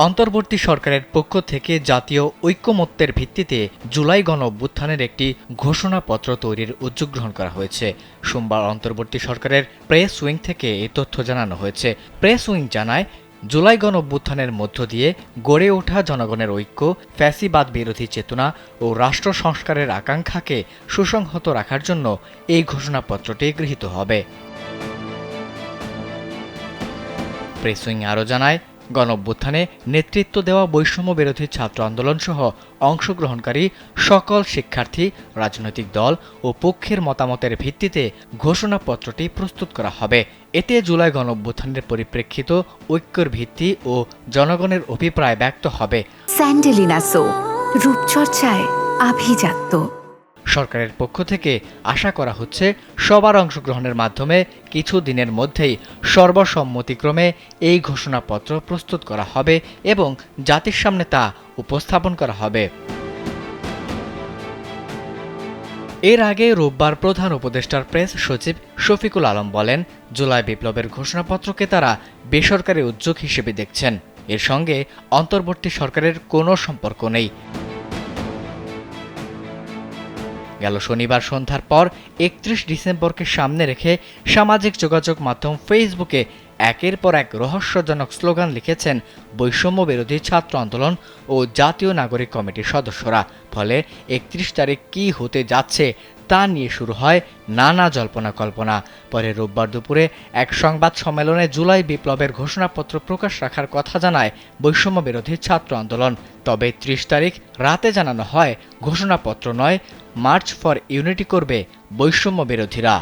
অন্তর্বর্তী সরকারের পক্ষ থেকে জাতীয় ঐকমত্যের ভিত্তিতে জুলাই গণঅভ্যুত্থানের একটি ঘোষণাপত্র তৈরির উদ্যোগ গ্রহণ করা হয়েছে। সোমবার অন্তর্বর্তী সরকারের প্রেস উইং থেকে এই তথ্য জানানো হয়েছে। প্রেস উইং জানায়, জুলাই গণঅভ্যুত্থানের মধ্য দিয়ে গড়ে ওঠা জনগণের ঐক্য, ফ্যাসিবাদ বিরোধী চেতনা ও রাষ্ট্র সংস্কারের আকাঙ্ক্ষাকে সুসংহত রাখার জন্য এই ঘোষণাপত্রটি গৃহীত হবে। প্রেস উইং আরও জানায়, গণঅভ্যুত্থানে নেতৃত্ব দেওয়া বৈষম্য বিরোধী ছাত্র আন্দোলন সহ অংশগ্রহণকারী সকল শিক্ষার্থী, রাজনৈতিক দল ও পক্ষের মতামতের ভিত্তিতে ঘোষণাপত্রটি প্রস্তুত করা হবে। এতে জুলাই গণঅভ্যুত্থানের পরিপ্রেক্ষিত ঐক্যের ভিত্তি ও জনগণের অভিপ্রায় ব্যক্ত হবে। স্যান্ডেলিনা সো, রূপচর্চায় আভিজাত্য। সরকারের পক্ষ থেকে আশা করা হচ্ছে, সবার অংশগ্রহণের মাধ্যমে কিছু দিনের মধ্যেই সর্বসম্মতিক্রমে এই ঘোষণাপত্র প্রস্তুত করা হবে এবং জাতির সামনে তা উপস্থাপন করা হবে। এর আগে রোববার প্রধান উপদেষ্টার প্রেস সচিব শফিকুল আলম বলেন, জুলাই বিপ্লবের ঘোষণাপত্রকে তারা বেসরকারি উদ্যোগ হিসেবে দেখছেন। এর সঙ্গে অন্তর্বর্তী সরকারের কোনো সম্পর্ক নেই। গেল শনিবার সন্ধ্যার পর ৩১ ডিসেম্বরকে সামনে রেখে সামাজিক যোগাযোগ মাধ্যম ফেসবুকে একের পর এক রহস্যজনক স্লোগান লিখেছেন বৈষম্য বিরোধী ছাত্র আন্দোলন ও জাতীয় নাগরিক কমিটির সদস্যরা। ফলে ৩১ তারিখ কী হতে যাচ্ছে তা নিয়ে শুরু হয় নানা জল্পনা কল্পনা। পরে রোববার দুপুরে এক সংবাদ সম্মেলনে জুলাই বিপ্লবের ঘোষণাপত্র প্রকাশ রাখার কথা জানায় বৈষম্য বিরোধী ছাত্র আন্দোলন। তবে ৩০ তারিখ রাতে জানানো হয়, ঘোষণাপত্র নয়, মার্চ ফর ইউনিটি করবে বৈষম্য বিরোধীরা।